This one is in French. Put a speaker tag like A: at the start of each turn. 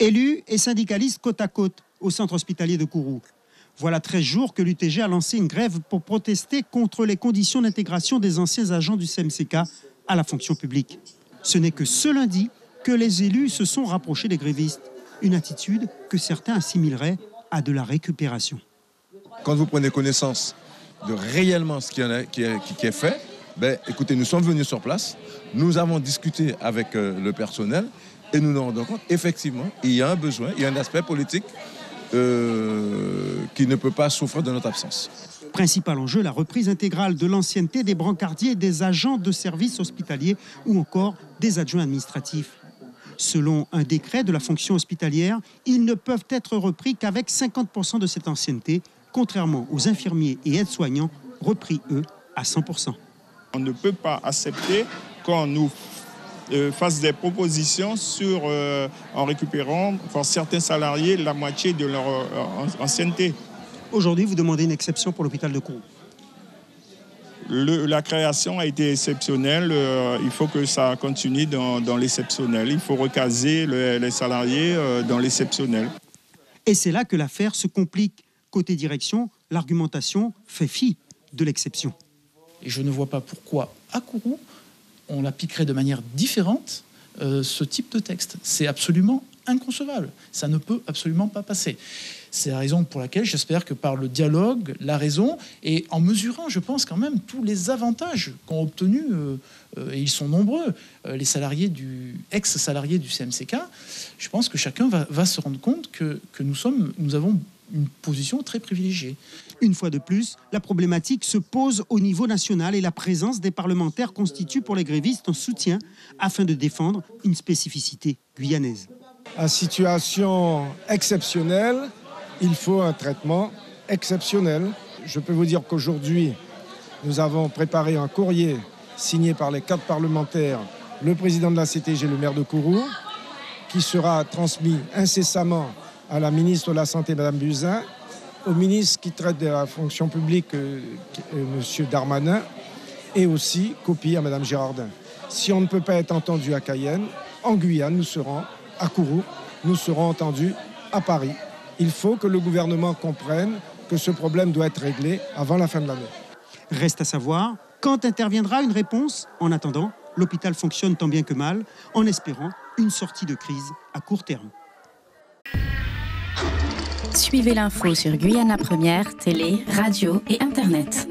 A: Élus et syndicalistes côte à côte au centre hospitalier de Kourou. Voilà 13 jours que l'UTG a lancé une grève pour protester contre les conditions d'intégration des anciens agents du CMCK à la fonction publique. Ce n'est que ce lundi que les élus se sont rapprochés des grévistes. Une attitude que certains assimileraient à de la récupération.
B: Quand vous prenez connaissance de réellement ce qui est fait, écoutez, nous sommes venus sur place, nous avons discuté avec le personnel et nous nous rendons compte, effectivement, il y a un besoin, il y a un aspect politique qui ne peut pas souffrir de notre absence.
A: Principal enjeu, la reprise intégrale de l'ancienneté des brancardiers et des agents de services hospitaliers ou encore des adjoints administratifs. Selon un décret de la fonction hospitalière, ils ne peuvent être repris qu'avec 50% de cette ancienneté, contrairement aux infirmiers et aides-soignants, repris, eux, à 100%.
C: On ne peut pas accepter qu'on nous fasse des propositions en récupérant pour certains salariés la moitié de leur ancienneté.
A: Aujourd'hui, vous demandez une exception pour l'hôpital de Kourou.
C: La création a été exceptionnelle. Il faut que ça continue dans l'exceptionnel. Il faut recaser les salariés dans l'exceptionnel.
A: Et c'est là que l'affaire se complique. Côté direction, l'argumentation fait fi de l'exception.
D: Et je ne vois pas pourquoi, à Kourou, on appliquerait de manière différente ce type de texte. C'est absolument inconcevable. Ça ne peut absolument pas passer. C'est la raison pour laquelle j'espère que par le dialogue, la raison, et en mesurant, je pense quand même, tous les avantages qu'ont obtenus, et ils sont nombreux, les salariés ex-salariés du CMCK, je pense que chacun va se rendre compte que nous avons une position très privilégiée.
A: Une fois de plus, la problématique se pose au niveau national et la présence des parlementaires constitue pour les grévistes un soutien afin de défendre une spécificité guyanaise.
E: À situation exceptionnelle, il faut un traitement exceptionnel. Je peux vous dire qu'aujourd'hui, nous avons préparé un courrier signé par les 4 parlementaires, le président de la CTG, le maire de Kourou, qui sera transmis incessamment à la ministre de la Santé, Mme Buzyn, au ministre qui traite de la fonction publique, M. Darmanin, et aussi copie à Mme Girardin. Si on ne peut pas être entendu à Cayenne, en Guyane, nous serons à Kourou, nous serons entendus à Paris. Il faut que le gouvernement comprenne que ce problème doit être réglé avant la fin de l'année.
A: Reste à savoir quand interviendra une réponse. En attendant, l'hôpital fonctionne tant bien que mal, en espérant une sortie de crise à court terme.
F: Suivez l'info sur Guyana Première, télé, radio et Internet.